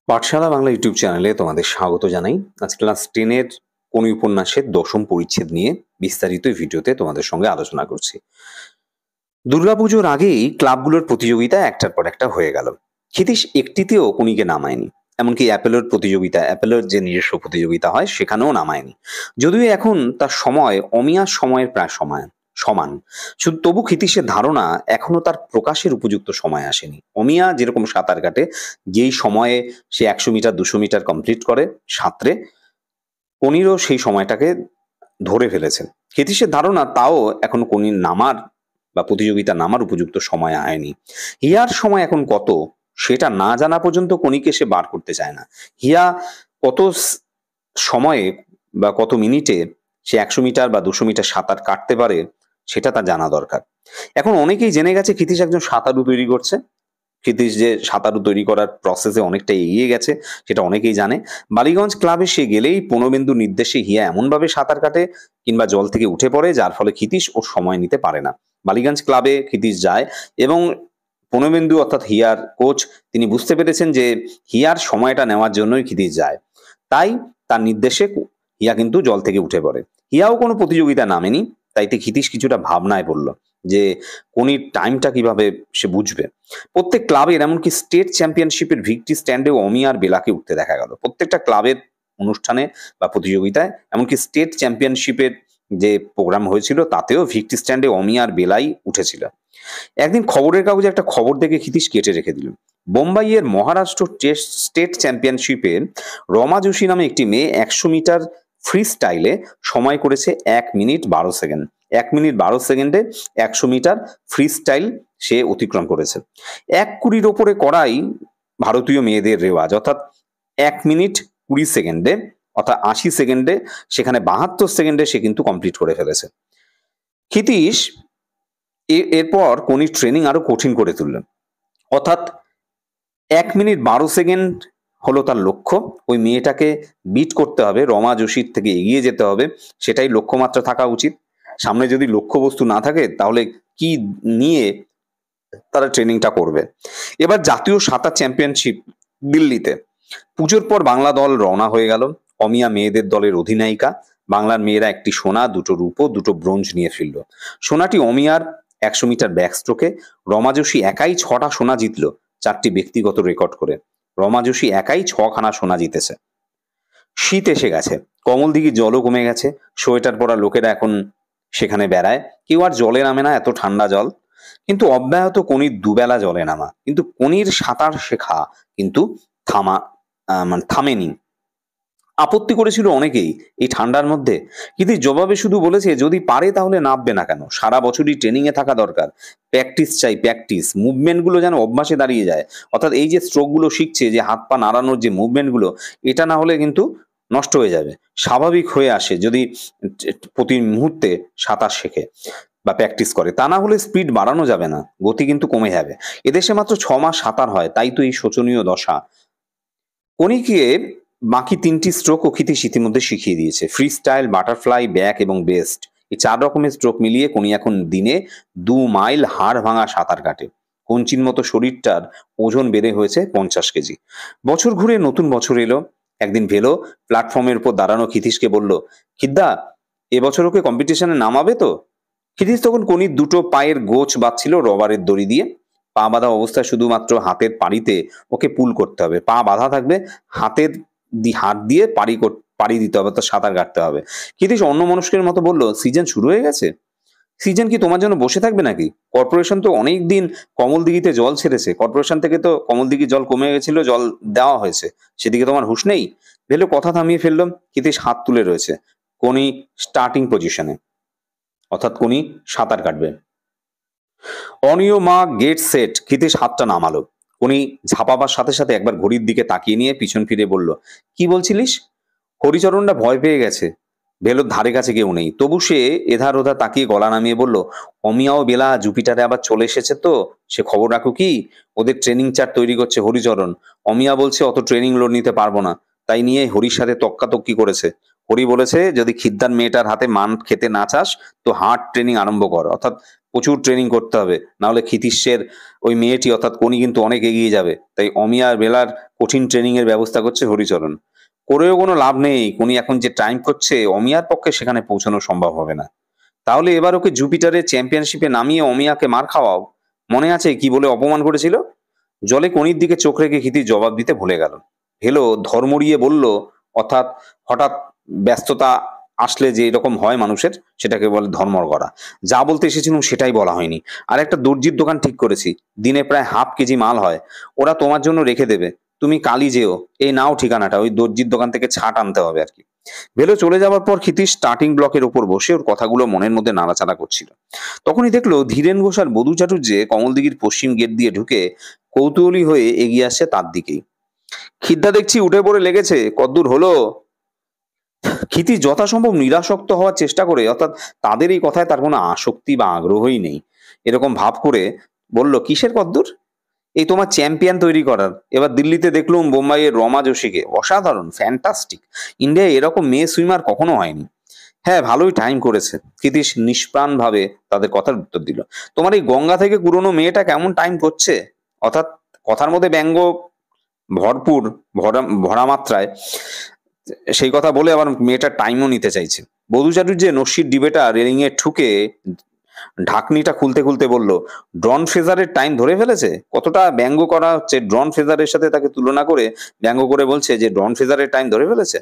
পাঠশালা Bangla YouTube চ্যানেলে তোমাদের স্বাগত জানাই। আজ ক্লাস 10 এর কোন উপন্যাসের দশম পরিচ্ছেদ নিয়ে বিস্তারিত এই ভিডিওতে তোমাদের সঙ্গে আলোচনা করছি। দুর্গাপুজোর আগেই ক্লাবগুলোর প্রতিযোগিতা একটার পর একটা হয়ে গেল। ক্ষিতীশ একটিতেও কোনিকে নামায়নি। এমনকি অ্যাপেলোর প্রতিযোগিতা, অ্যাপেলোর যে নিজস্ব প্রতিযোগিতা হয় সেখানেও নামায়নি। যদিও এখন তার সময় অমিয়ার সময়ের প্রায় সমান। শুধু তবু ক্ষিতীশের ধারণা এখনো তার প্রকাশের উপযুক্ত সময় আসেনি। অমিয়া যেরকম সাঁতার কাটে, যেই সময়ে সে 100 মিটার 200 মিটার কমপ্লিট করে সাঁতরে, কনিরও সেই সময়টাকে ধরে ফেলেছে। ক্ষিতীশের ধারণা তাও এখন কনির নামার বা প্রতিযোগিতা নামার উপযুক্ত সময় হয়নি। হিয়ার সময় এখন কত সেটা না জানা পর্যন্ত কনিকে সে বার করতে চায় না। হিয়া কত সময়ে বা কত মিনিটে সে 100 মিটার বা 200 মিটার সাঁতার কাটতে পারে সেটা তার জানা দরকার। এখন অনেকেই জেনে গেছে ক্ষিতীশ একজন সাঁতারু তৈরি করছে। ক্ষিতীশ যে সাঁতারু তৈরি করার প্রসেসে অনেকটা এগিয়ে গেছে সেটা অনেকেই জানে। বালিগঞ্জ ক্লাবে সে গেলেই পূর্ণবেন্দুর নির্দেশে হিয়া এমনভাবে সাঁতার কাটে কিংবা জল থেকে উঠে পড়ে যার ফলে ক্ষিতীশ ওর সময় নিতে পারে না। বালিগঞ্জ ক্লাবে ক্ষিতীশ যায় এবং পূর্ণবেন্দু অর্থাৎ হিয়ার কোচ তিনি বুঝতে পেরেছেন যে হিয়ার সময়টা নেওয়ার জন্যই ক্ষিতীশ যায়। তাই তার নির্দেশে হিয়া কিন্তু জল থেকে উঠে পড়ে। হিয়াও কোনো প্রতিযোগিতা নামেনি, তাইতে ক্ষিতীশ কিছুটা ভাবনায় পড়ল যে কোনির টাইমটা কিভাবে সে বুঝবে। প্রত্যেক ক্লাবের এমনকি স্টেট চ্যাম্পিয়নশিপের ভিক্টরি স্ট্যান্ডেও অমিয়া আর বেলাকে উঠতে দেখা গেল। প্রত্যেকটা ক্লাবের অনুষ্ঠানে বা প্রতিযোগিতায়, এমনকি স্টেট চ্যাম্পিয়নশিপের যে প্রোগ্রাম হয়েছিল তাতেও ভিক্টরি স্ট্যান্ডে অমিয়া আর বেলাই উঠেছিল। একদিন খবরের কাগজে একটা খবর দেখে ক্ষিতীশ কেটে রেখে দিল। বোম্বাইয়ের মহারাষ্ট্র স্টেট চ্যাম্পিয়নশিপে রমা যোশী নামে একটি মেয়ে 100 মিটার ফ্রি স্টাইলে সময় করেছে 1 মিনিট 12 সেকেন্ড। 1 মিনিট 12 সেকেন্ডে 100 মিটার ফ্রি স্টাইল সে অতিক্রম করেছে। 1:20 ওপরে করাই ভারতীয় মেয়েদের রেওয়াজ, অর্থাৎ 1 মিনিট 20 সেকেন্ডে, অর্থাৎ 80 সেকেন্ডে, সেখানে 72 সেকেন্ডে সে কিন্তু কমপ্লিট করে ফেলেছে। ক্ষিতীশ এরপর কোনির ট্রেনিং আরো কঠিন করে তুললেন, অর্থাৎ 1 মিনিট 12 সেকেন্ড হলো তার লক্ষ্য। ওই মেয়েটাকে বিট করতে হবে, রমা যোশীর থেকে এগিয়ে যেতে হবে, সেটাই লক্ষ্যমাত্রা থাকা উচিত। সামনে যদি লক্ষ্যবস্তু না থাকে তাহলে কি নিয়ে তারা ট্রেনিংটা করবে। এবার জাতীয় সাঁতার চ্যাম্পিয়নশিপ দিল্লিতে। পুজোর পর বাংলা দল রওনা হয়ে গেল। অমিয়া মেয়েদের দলের অধিনায়িকা। বাংলার মেয়েরা 1টি সোনা, 2টো রূপো, 2টো ব্রোঞ্জ নিয়ে ফিরল। সোনাটি অমিয়ার 100 মিটার ব্যাকস্ট্রোকে। রমা যোশী একাই 6টা সোনা জিতল, 4টি ব্যক্তিগত রেকর্ড করে। রমা যোশী একাই 6খানা সোনা জিতেছে। শীত এসে গেছে, কমলদিঘির জলও কমে গেছে। সোয়েটার পরা লোকেরা এখন সেখানে বেড়ায়। কেউ আর জলে নামে না, এত ঠান্ডা জল। কিন্তু অব্যাহত কোনির দুবেলা জলে নামা, কিন্তু কোনির সাঁতার শেখা কিন্তু থামেনি। আপত্তি করেছিল অনেকেই এই ঠান্ডার মধ্যে, কিন্তু জবাবে শুধু বলেছে যদি পারে তাহলে নামবে না কেন, সারা বছরই ট্রেনিং এ থাকা দরকার, প্র্যাকটিস চাই, প্র্যাকটিস, মুভমেন্ট গুলো যেন অভ্যাসে দাঁড়িয়ে যায়। অর্থাৎ এই যে স্ট্রোক গুলো শিখছে, যে হাত পা নাড়ানোর যে মুভমেন্ট গুলো, এটা না হলে কিন্তু নষ্ট হয়ে যাবে। স্বাভাবিক হয়ে আসে যদি প্রতি মুহূর্তে সাঁতার শেখে বা প্র্যাকটিস করে, তা না হলে স্পিড বাড়ানো যাবে না, গতি কিন্তু কমে যাবে। এদেশে মাত্র 6 মাস সাঁতার হয়, তাই তো এই শোচনীয় দশা। কোনিকে বাকি 3টি স্ট্রোক ও ক্ষিতীশ ইতিমধ্যে শিখিয়ে দিয়েছে। ফ্রি স্টাইল, বাটারফ্লাই, ব্যাক এবং বেস্ট, এই 4 রকমের স্ট্রোক মিলিয়ে কোনি এখন দিনে 2 মাইল হাড় ভাঙা সাঁতার কাটে। কঞ্চির মতো শরীরটার ওজন বেড়ে হয়েছে 50 কেজি। বছর ঘুরে নতুন বছর এলো। একদিন ভেলো প্ল্যাটফর্মের উপর দাঁড়ানো ক্ষিতীশকে বলল, খিদ্দা, এবছর ওকে কম্পিটিশনে নামাবে তো? ক্ষিতীশ তখন কোনির 2টো পায়ের গোছ বাঁধছিল রবারের দড়ি দিয়ে। পা বাঁধা অবস্থায় শুধুমাত্র হাতের পাড়িতে ওকে পুল করতে হবে, পা বাঁধা থাকবে, হাত দিয়ে পাড়ি দিতে হবে, তো সাঁতার কাটতে হবে। ক্ষিতীশ অন্যমনস্কের মতো বলল, সিজন শুরু হয়ে গেছে? সিজন কি তোমার জন্য বসে থাকবে নাকি? কর্পোরেশন তো অনেক দিন কমলদিঘিতে জল ছেড়েছে, কর্পোরেশন থেকে তো কমলদিঘির জল কমে গেছিল, জল দেওয়া হয়েছে, সেদিকে তোমার হুঁশ নেই? ভেলো কথা থামিয়ে ফেললো। ক্ষিতীশ হাত তুলে রয়েছে। কোনি স্টার্টিং পজিশনে, অর্থাৎ কোনি সাঁতার কাটবে। অনিয় মা গেট সেট। ক্ষিতীশ হাতটা নামালো। কোনি ঝাঁপাবার সাথে সাথে একবার ঘড়ির দিকে তাকিয়ে নিয়ে পিছন ফিরে বলল, কি বলছিলিস? হরিচরণটা ভয় পেয়ে গেছে। ভেলোর ধারে কাছে কেউ নেই, তবু সে এধার ওধার তাকিয়ে গলা নামিয়ে বলল, অমিয়াও বেলা জুপিটারে আবার চলে এসেছে তো, সে খবর রাখো কি? ওদের ট্রেনিং চার্ট তৈরি করছে হরিচরণ। অমিয়া বলছে অত ট্রেনিং লোড নিতে পারবো না, তাই নিয়ে হরির সাথে তক্কাতক্কি করেছে। হরি বলেছে যদি খিদ্দার মেয়েটার হাতে মান খেতে না চাস তো হার্ড ট্রেনিং আরম্ভ কর, অর্থাৎ প্রচুর ট্রেনিং করতে হবে, নাহলে ক্ষিতীশের ওই মেয়েটি অর্থাৎ কোনি কিন্তু অনেক এগিয়ে যাবে। তাই অমিয়া আর বেলার কঠিন ট্রেনিং এর ব্যবস্থা করছে হরিচরণ। করেও কোনো লাভ নেই, কোনি এখন যে টাইম করছে অমিয়ার পক্ষে সেখানে পৌঁছানো সম্ভব হবে না। তাহলে এবার ওকে জুপিটারের চ্যাম্পিয়নশিপে নামিয়ে অমিয়াকে মার খাওয়াও। মনে আছে কি বলে অপমান করেছিল? জলে কনির দিকে চোখ রেখে ক্ষিতিশ জবাব দিতে ভুলে গেল। হেলো ধর্মড়িয়ে বলল, অর্থাৎ হঠাৎ ব্যস্ততা আসলে যে এরকম হয় মানুষের, সেটাকে বলে ধর্মর করা। যা বলতে এসেছিলাম সেটাই বলা হয়নি। আর একটা দর্জির দোকান ঠিক করেছি, দিনে প্রায় হাফ কেজি মাল হয়, ওরা তোমার জন্য রেখে দেবে। তুমি কালই যেও, এই নাও ঠিকানাটা, ওই দর্জির দোকান থেকে ছাট আনতে হবে আর কি। ভেলো চলে যাওয়ার পর ক্ষিতীশ স্টার্টিং ব্লকের উপর বসে ওর কথাগুলো মনের মধ্যে নাড়াচাড়া করছিল। তখনই দেখলো ধীরেন ঘোষ আর বধূ চাটুর্যে কমলদিঘির পশ্চিম গেট দিয়ে ঢুকে কৌতূহলী হয়ে এগিয়ে আসছে তার দিকেই। খিদ্দা দেখছি উঠে পড়ে লেগেছে, কদ্দূর হলো? ক্ষিতীশ যথাসম্ভব নিরাসক্ত হওয়ার চেষ্টা করে, অর্থাৎ তাদের এই কথায় তার কোনো আসক্তি বা আগ্রহই নেই এরকম ভাব করে বলল, কিসের কদ্দূর? এই তোমার চ্যাম্পিয়ন তৈরি করার। এবার দিল্লিতে দেখলুম বোম্বাইয়ের রমা যোশীকে, অসাধারণ, ফ্যান্টাস্টিক। ইন্ডিয়ায় এরকম মেয়ে সুইমার কখনো হয়নি। হ্যাঁ, ভালোই টাইম করেছে। ক্ষিতীশ নিষ্প্রাণ ভাবে তাদের কথার উত্তর দিল। তোমার এই গঙ্গা থেকে কুড়োনো মেয়েটা কেমন টাইম করছে? অর্থাৎ কথার মধ্যে ব্যঙ্গ ভরপুর, ভরা ভরা মাত্রায় সেই কথা বলে আবার মেয়েটার টাইমও নিতে চাইছে। বধূ চাটুর্যে নস্যির ডিবেটা রেলিং এ ঠুকে ঢাকনিটা খুলতে খুলতে বলল, ড্রন ফ্রেজারের টাইম ধরে ফেলেছে? কতটা ব্যঙ্গ করা হচ্ছে, ড্রন ফ্রেজারের সাথে তাকে তুলনা করে ব্যঙ্গ করে বলছে যে ড্রন ফ্রেজারের টাইম ধরে ফেলেছে।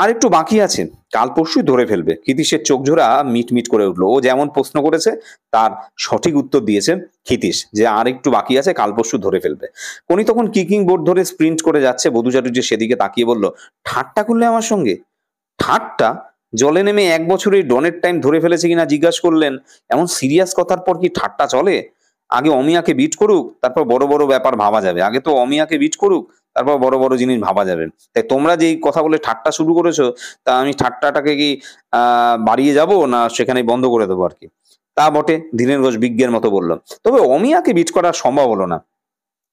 আর একটু বাকি আছে, কাল পরশুই ধরে ফেলবে। ক্ষিতীশের চোখ জোড়া মিট মিট করে উঠলো। ও যেমন প্রশ্ন করেছে তার সঠিক উত্তর দিয়েছে ক্ষিতীশ, যে আর একটু বাকি আছে, কাল পরশু ধরে ফেলবে। কোনি তখন কিকিং বোর্ড ধরে স্প্রিন্ট করে যাচ্ছে। বধূ চাটুর্য সেদিকে তাকিয়ে বলল, ঠাট্টা করলে আমার সঙ্গে? ঠাট্টা? জলে নেমে 1 বছরে ডনের টাইম ধরে ফেলেছে কিনা জিজ্ঞাসা করলেন? এমন সিরিয়াস কথার পর কি ঠাট্টা চলে? আগে অমিয়াকে বিট করুক, তারপর বড় বড় ব্যাপার ভাবা যাবে। আগে তো অমিয়াকে বিট করুক, তারপর বড় বড় জিনিস ভাবা যাবে। তাই তোমরা যেই কথা বলে ঠাট্টা শুরু করেছো, তা আমি ঠাট্টাটাকে কি বাড়িয়ে যাব, না সেখানে বন্ধ করে দেবো আর কি? তা বটে, ধীরেন ঘোষ বিজ্ঞের মতো বলল। তবে অমিয়াকে বিট করা সম্ভব হলো না।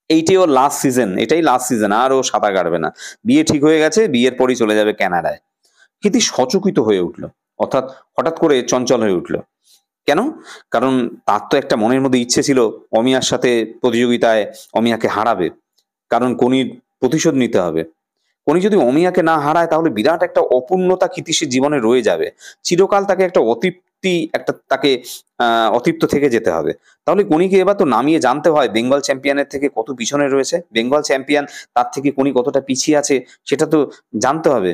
এইটাই ওর লাস্ট সিজন, এটাই লাস্ট সিজন, আর ও সাঁতার কাটবে না। বিয়ে ঠিক হয়ে গেছে, বিয়ের পরই চলে যাবে কানাডায়। ক্ষিতীশ সচকিত হয়ে উঠল, অর্থাৎ হঠাৎ করে চঞ্চল হয়ে উঠল। কেন? কারণ তার তো একটা মনের মধ্যে ইচ্ছে ছিল অমিয়ার সাথে প্রতিযোগিতায় অমিয়াকে হারাবে, কারণ কোনির প্রতিশোধ নিতে হবে। কোনি যদি অমিয়াকে না হারায় তাহলে বিরাট একটা অপূর্ণতা ক্ষিতীশের জীবনে রয়ে যাবে। চিরকাল তাকে একটা অতৃপ্তি, একটা তাকে অতৃপ্ত থেকে যেতে হবে। তাহলে কোনিকে এবার তো নামিয়ে জানতে হয় বেঙ্গল চ্যাম্পিয়নের থেকে কত পিছনে রয়েছে, বেঙ্গল চ্যাম্পিয়ন তার থেকে কোনি কতটা পিছিয়ে আছে, সেটা তো জানতে হবে,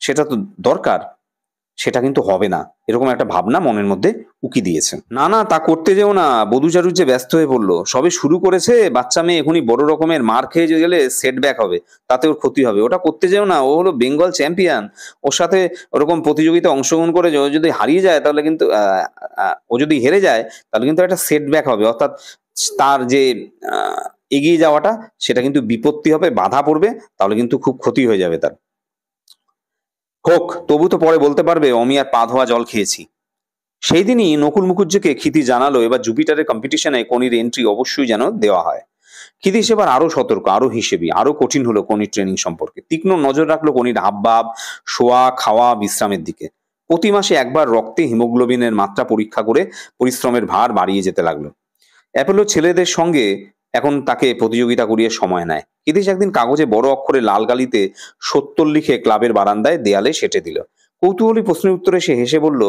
সেটা তো দরকার। সেটা কিন্তু হবে না, এরকম একটা ভাবনা মনের মধ্যে উকি দিয়েছে। না না, তা করতে যেও না। বধূ চাটুর্যে ব্যস্ত হয়ে পড়লো। সবে শুরু করেছে, বাচ্চা মেয়ে এখনই বড় রকমের মার খেয়ে গেলে সেটব্যাক হবে, তাতে ওর ক্ষতি হবে। ওটা করতে যেও না, ও হলো বেঙ্গল চ্যাম্পিয়ন। ওর সাথে ওরকম প্রতিযোগিতায় অংশগ্রহণ করে ও যদি হারিয়ে যায় তাহলে কিন্তু ও যদি হেরে যায় তাহলে কিন্তু একটা সেটব্যাক হবে, অর্থাৎ তার যে এগিয়ে যাওয়াটা সেটা কিন্তু বিপত্তি হবে, বাধা পড়বে, তাহলে কিন্তু খুব ক্ষতি হয়ে যাবে তার। হোক, তবু তো পরে বলতে পারবে অমিয়ার পা ধোয়া জল খেয়েছি। সেই দিনই নকুল মুখুজ্জেকে ক্ষিতি জানালো এবার জুপিটারের কম্পিটিশনে কোনির এন্ট্রি অবশ্যই যেন দেওয়া হয়। ক্ষিতীশ এবার আরো সতর্ক, আরো হিসেবি, আরো কঠিন হলো কোনির ট্রেনিং সম্পর্কে। তীক্ষ্ণ নজর রাখলো কোনির হাবভাব, শোয়া, খাওয়া, বিশ্রামের দিকে। প্রতি মাসে একবার রক্তে হিমোগ্লোবিনের মাত্রা পরীক্ষা করে পরিশ্রমের ভার বাড়িয়ে যেতে লাগলো। অ্যাপোলো ছেলেদের সঙ্গে এখন তাকে প্রতিযোগিতা করিয়ে সময় নেয়। ক্ষিতীশ একদিন কাগজে বড় অক্ষরে লাল কালিতে 70 লিখে ক্লাবের বারান্দায় দেয়ালে সেঁটে দিল। কৌতূহলী প্রশ্নের উত্তরে সে হেসে বলল,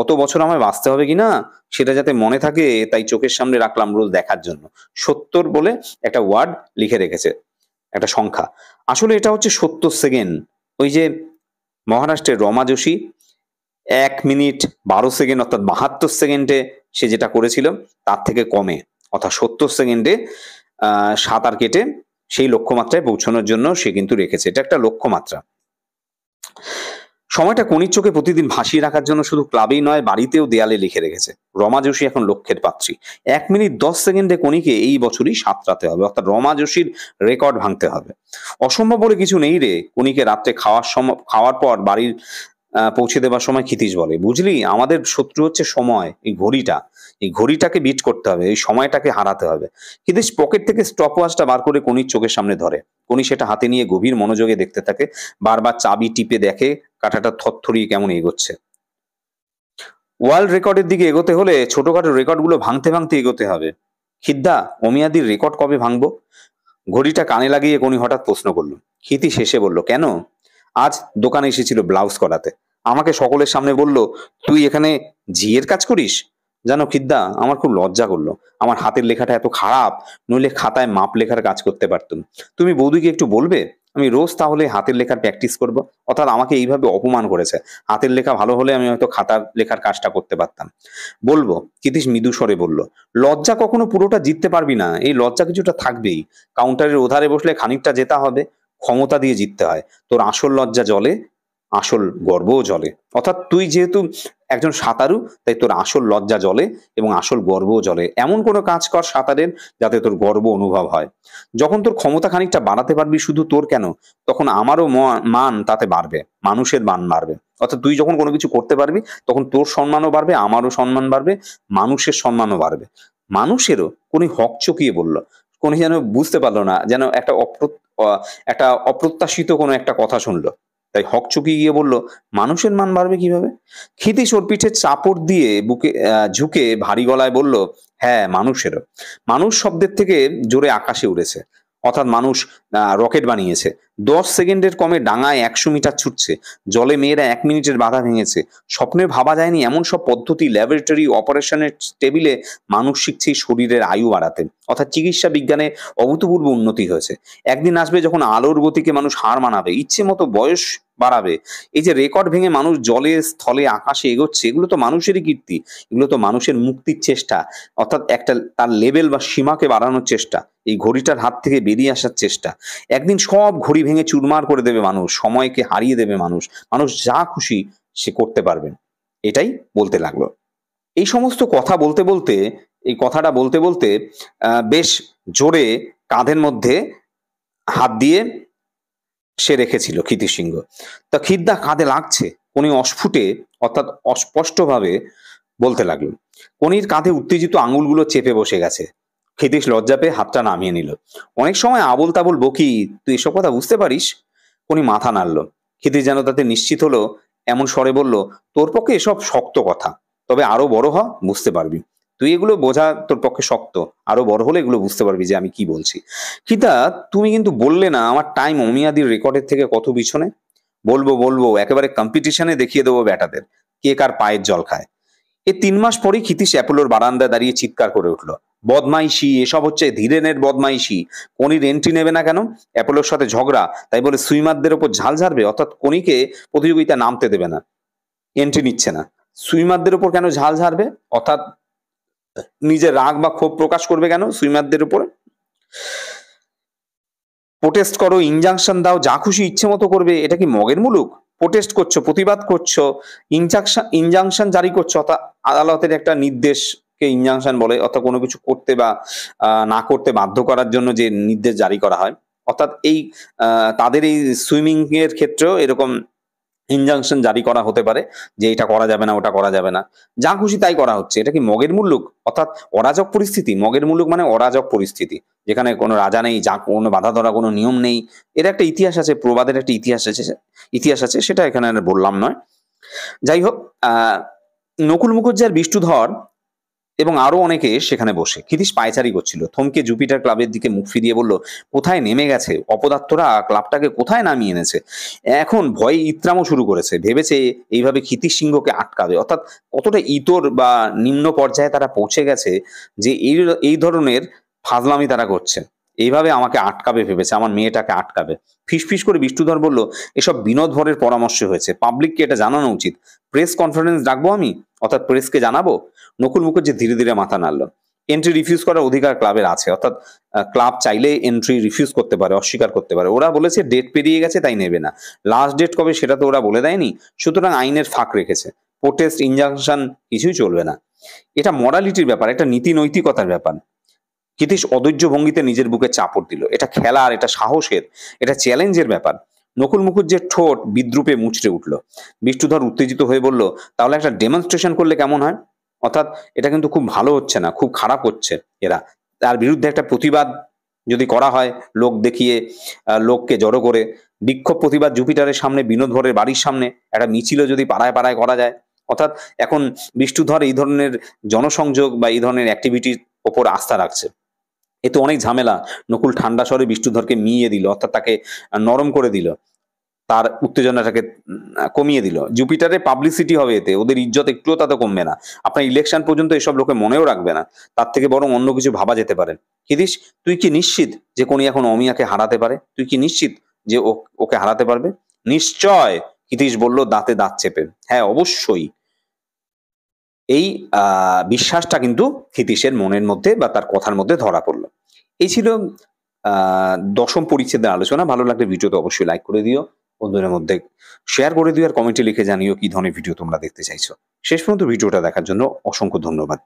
অত বছর আমায় বাঁচতে হবে কিনা সেটা যাতে মনে থাকে, তাই চোখের সামনে রাখলাম রোজ দেখার জন্য। 70 বলে একটা ওয়ার্ড লিখে রেখেছে, একটা সংখ্যা। আসলে এটা হচ্ছে 70 সেকেন্ড। ওই যে মহারাষ্ট্রের রমা যোশী 1 মিনিট 12 সেকেন্ড অর্থাৎ 72 সেকেন্ডে সে যেটা করেছিল তার থেকে কমে, অর্থাৎ 70 সেকেন্ডে সাঁতার কেটে সেই লক্ষ্যমাত্রায় পৌঁছানোর জন্য সে কিন্তু রেখেছে। এটা একটা লক্ষ্যমাত্রা। সময়টা কোনির চোখে প্রতিদিন ভাসিয়ে রাখার জন্য শুধু ক্লাবেই নয়, বাড়িতেও দেয়ালে লিখে রেখেছে। রমা যোশী এখন লক্ষ্যের পাত্রী। 1 মিনিট 10 সেকেন্ডে কোনিকে এই বছরই সাঁতরাতে হবে, অর্থাৎ রমা যোশীর রেকর্ড ভাঙতে হবে। অসম্ভব বলে কিছু নেই রে। কোনিকে রাত্রে খাওয়ার পর বাড়ির পৌঁছে দেবার সময় ক্ষিতীশ বলে, বুঝলি আমাদের শত্রু হচ্ছে সময়, এই ঘড়িটা, এই ঘড়িটাকে বিট করতে হবে, এই সময়টাকে হারাতে হবে। ক্ষিতীশ পকেট থেকে স্টপ ওয়াচটা বার করে কোনির চোখের সামনে ধরে। কোনি সেটা হাতে নিয়ে গভীর মনোযোগে দেখতে থাকে, বারবার চাবি টিপে দেখে কাঁটাটা থরথরিয়ে কেমন এগোচ্ছে। ওয়ার্ল্ড রেকর্ডের দিকে এগোতে হলে ছোটখাটো রেকর্ডগুলো ভাঙতে ভাঙতে এগোতে হবে। খিদ্দা, অমিয়াদির রেকর্ড কবে ভাঙবো? ঘড়িটা কানে লাগিয়ে কোনি হঠাৎ প্রশ্ন করলো। ক্ষিতি শেষে বলল, কেন? আজ দোকানে এসেছিল ব্লাউজ করাতে, আমাকে সকলের সামনে বলল, তুই এখানে ঝিয়ের কাজ করিস? জানো খিদ্দা, আমার খুব লজ্জা করলো। আমার হাতের লেখাটা এত খারাপ, নইলে খাতায় মাপ লেখার কাজ করতে পারতুম। তুমি বৌদিকে একটু বলবে? আমি রোজ তাহলে হাতের লেখার প্র্যাকটিস করব। অর্থাৎ আমাকে এইভাবে অপমান করেছে। হাতের লেখা ভালো হলে আমি হয়তো খাতার লেখার কাজটা করতে পারতাম। বলবো, ক্ষিতীশ মৃদু স্বরে বলল। লজ্জা কখনো পুরোটা জিততে পারবি না, এই লজ্জা কিছুটা থাকবেই। কাউন্টারের ওধারে বসলে খানিকটা জেতা হবে, ক্ষমতা দিয়ে জিততে হয়। তোর আসল লজ্জা জলে, আসল গর্বও জলে। অর্থাৎ তুই যেহেতু একজন সাঁতারু, তাই তোর আসল লজ্জা জলে এবং আসল গর্বও জলে। এমন কোনো কাজ কর সাঁতারের, যাতে তোর গর্ব অনুভব হয়। যখন তোর ক্ষমতা খানিকটা বাড়াতে পারবি, শুধু তোর কেন, তখন আমারও মান তাতে বাড়বে, মানুষের মান বাড়বে। অর্থাৎ তুই যখন কোনো কিছু করতে পারবি, তখন তোর সম্মানও বাড়বে, আমারও সম্মান বাড়বে, মানুষের সম্মানও বাড়বে। মানুষেরও। কোনি হক চকিয়ে বলল। কোনি যেন বুঝতে পারলো না, যেন একটা অপ্রত্যাশিত কোনো একটা কথা শুনলো। তাই হকচকিয়ে গিয়ে বলল, মানুষের মান বাড়বে কিভাবে? ক্ষিতীশ ওর পিঠে চাপড় দিয়ে বুকে ঝুঁকে ভারী গলায় বলল, হ্যাঁ, মানুষেরও। মানুষ শব্দের থেকে জোরে আকাশে উড়েছে। অর্থাৎ মানুষ রকেট বানিয়েছে। 10 সেকেন্ডের কমে ডাঙায় 100 মিটার ছুটছে। জলে মেয়েরা 1 মিনিটের বাধা ভেঙেছে। স্বপ্নে ভাবা যায়নি এমন সব পদ্ধতি ল্যাবরেটরি অপারেশনের টেবিলে মানুষ শিখছে শরীরের আয়ু বাড়াতে। অর্থাৎ চিকিৎসা বিজ্ঞানে অভূতপূর্ব উন্নতি হয়েছে। একদিন আসবে যখন আলোর গতিকে মানুষ হার মানাবে, ইচ্ছে মতো বয়স বাড়াবে। এই যে রেকর্ড ভেঙে মানুষ জলে, স্থলে, আকাশে এগোচ্ছে, এগুলো তো মানুষেরই কীর্তি। এগুলো তো মানুষের মুক্তির চেষ্টা। অর্থাৎ একটা তার লেভেল বা সীমাকে বাড়ানোর চেষ্টা, এই ঘড়িটার হাত থেকে বেরিয়ে আসার চেষ্টা। একদিন সব ঘড়ি ভেঙে চুরমার করে দেবে মানুষ, সময়কে হারিয়ে দেবে মানুষ। মানুষ যা খুশি সে করতে পারবে। এটাই বলতে লাগলো। এই সমস্ত কথা বলতে বলতে, এই কথাটা বলতে বলতে বেশ জোরে কাঁধের মধ্যে হাত দিয়ে সে রেখেছিল ক্ষিতীশ সিংহ। তা খিদ্দা কাঁধে লাগছে, কোনি অস্ফুটে অর্থাৎ অস্পষ্টভাবে বলতে লাগলো। কোনির কাঁধে উত্তেজিত আঙুলগুলো চেপে বসে গেছে। ক্ষিতীশ লজ্জা পেয়ে হাতটা নামিয়ে নিল। অনেক সময় আবোল তাবোল বকি, তুই এসব কথা বুঝতে পারিস? কোনি মাথা নাড়ল। ক্ষিতীশ যেন তাতে নিশ্চিত হলো, এমন স্বরে বলল, তোর পক্ষে এসব শক্ত কথা, তবে আরো বড় হ, বুঝতে পারবি। তুই এগুলো বোঝা তোর পক্ষে শক্ত, আরো বড় হলে এগুলো বুঝতে পারবি যে আমি কি বলছি। খিদা, তুমি কিন্তু বললে না আমার টাইম অমিয়াদির রেকর্ডের থেকে কত পিছনে? বলবো বলবো, একেবারে কম্পিটিশনে দেখিয়ে দেবো ব্যাটাদের কে কার পায়ের জল খায়। 3 মাস পরেই ক্ষিতীশ অ্যাপোলোর বারান্দায় দাঁড়িয়ে চিৎকার করে উঠল, বদমাইশি, এসব হচ্ছে ধীরেনের বদমাইশি। কোনির এন্ট্রি নেবে না কেন? অ্যাপোলোর সাথে ঝগড়া, তাই বলে সুইমারদের ওপর ঝাল ঝাড়বে? অর্থাৎ কোনিকে প্রতিযোগিতা নামতে দেবে না, এন্ট্রি নিচ্ছে না। সুইমারদের ওপর কেন ঝাল ঝাড়বে? অর্থাৎ নিজের রাগ বা ক্ষোভ প্রকাশ করবে কেন সুইমারদের উপরে? প্রোটেস্ট করো, ইনজাংশন দাও, যা খুশি ইচ্ছে মতো করবে, এটা কি মগের মুলুক? প্রোটেস্ট করছো, প্রতিবাদ করছো, ইনজাংশন জারি করছো, অর্থাৎ আদালতের একটা নির্দেশকে ইনজাংশন বলে। অর্থাৎ কোনো কিছু করতে বা না করতে বাধ্য করার জন্য যে নির্দেশ জারি করা হয়। অর্থাৎ এই তাদের এই সুইমিং এর ক্ষেত্রেও এরকম ইনজাংশন জারি করা হতে পারে যে এটা করা যাবে না, ওটা করা যাবে না, যা খুশি তাই করা হচ্ছে। এটা কি মগের মুল্লুক? অর্থাৎ অরাজক পরিস্থিতি। মগের মুল্লুক মানে অরাজক পরিস্থিতি, যেখানে কোনো রাজা নেই, যা কোনো বাধা ধরা কোনো নিয়ম নেই। এর একটা ইতিহাস আছে, প্রবাদের একটা ইতিহাস আছে, সেটা এখানে বললাম নয়। যাই হোক, নকুল মুখুজ্জে আর বিষ্ণুধর এবং আরো অনেকে সেখানে বসে। ক্ষিতীশ পায়চারি করছিল। থমকে জুপিটার ক্লাবের দিকে মুখ ফিরিয়ে বলল, কোথায় নেমে গেছে অপদার্থরা, ক্লাবটাকে কোথায় নামিয়ে এনেছে। এখন ভয়ে ইত্রামও শুরু করেছে। ভেবেছে এইভাবে ক্ষিতীশ সিংহকে আটকাবে। অর্থাৎ কতটা ইতর বা নিম্ন পর্যায়ে তারা পৌঁছে গেছে যে এই ধরনের ফাজলামি তারা করছে। এইভাবে আমাকে আটকাবে ভেবেছে, আমার মেয়েটাকে আটকাবে। ফিসফিস করে বিষ্ণুধর বলল, এসব বিনোদ ভরের পরামর্শ হয়েছে, পাবলিককে এটা জানানো উচিত। প্রেস কনফারেন্স ডাকবো আমি, অর্থাৎ প্রেসকে জানাবো? নকুল মুখুজ্জে ধীরে ধীরে মাথা নাড়ল। এন্ট্রি রিফিউজ করার অধিকার ক্লাবের আছে। অর্থাৎ ক্লাব চাইলে এন্ট্রি রিফিউজ করতে পারে, অস্বীকার করতে পারে। ওরা বলেছে ডেট পেরিয়ে গেছে তাই নেবে না। লাস্ট ডেট কবে সেটা তো ওরা বলে দেয়নি। সুতরাং আইনের ফাঁক রেখেছে। প্রোটেস্ট, ইনজাংশন কিছুই চলবে না। এটা মরালিটির ব্যাপার, একটা নীতি নৈতিকতার ব্যাপার। ক্ষিতীশ অধৈর্য ভঙ্গিতে নিজের বুকে চাপড় দিল। এটা খেলার, এটা সাহসের, এটা চ্যালেঞ্জের ব্যাপার। নকুল মুখুজ্জের ঠোঁট বিদ্রুপে মুচড়ে উঠল। বিষ্ণুধর উত্তেজিত হয়ে বলল, তাহলে একটা ডেমনস্ট্রেশন করলে কেমন হয়? অর্থাৎ এটা কিন্তু খুব ভালো হচ্ছে না, খুব খারাপ হচ্ছে। এরা তার বিরুদ্ধে একটা প্রতিবাদ যদি করা হয়, লোক দেখিয়ে, লোককে জড়ো করে বিক্ষোভ প্রতিবাদ জুপিটারের সামনে, বিনোদ ভরের বাড়ির সামনে একটা মিছিলও যদি পাড়ায় পাড়ায় করা যায়, অর্থাৎ এখন বিষ্ণুধর এই ধরনের জনসংযোগ বা এই ধরনের অ্যাক্টিভিটির ওপর আস্থা রাখছে। এ তো অনেক ঝামেলা। নকুল ঠান্ডা স্বরে বিষ্ণুধরকে মিইয়ে দিল, অর্থাৎ তাকে নরম করে দিল, তার উত্তেজনাটাকে কমিয়ে দিল। জুপিটারের পাবলিসিটি হবে এতে, ওদের ইজ্জত একটুও তাতে কমবে না। আপনার ইলেকশন পর্যন্ত এসব লোকে মনেও রাখবে না, তার থেকে বরং অন্য কিছু ভাবা যেতে পারে। ক্ষিতীশ, তুই কি নিশ্চিত যে কোনি এখন অমিয়াকে হারাতে পারে? তুই কি নিশ্চিত যে ওকে হারাতে পারবে? নিশ্চয়, ক্ষিতীশ বলল দাঁতে দাঁত চেপে। হ্যাঁ, অবশ্যই। এই বিশ্বাসটা কিন্তু ক্ষিতীশের মনের মধ্যে বা তার কথার মধ্যে ধরা পড়ল। এই ছিল দশম পরিচ্ছেদের আলোচনা। ভালো লাগলে ভিডিওতে অবশ্যই লাইক করে দিও, বন্ধুদের মধ্যে শেয়ার করে দিও, আর কমেন্টে লিখে জানিও কি ধরনের ভিডিও তোমরা দেখতে চাইছো। শেষ পর্যন্ত ভিডিওটা দেখার জন্য অসংখ্য ধন্যবাদ।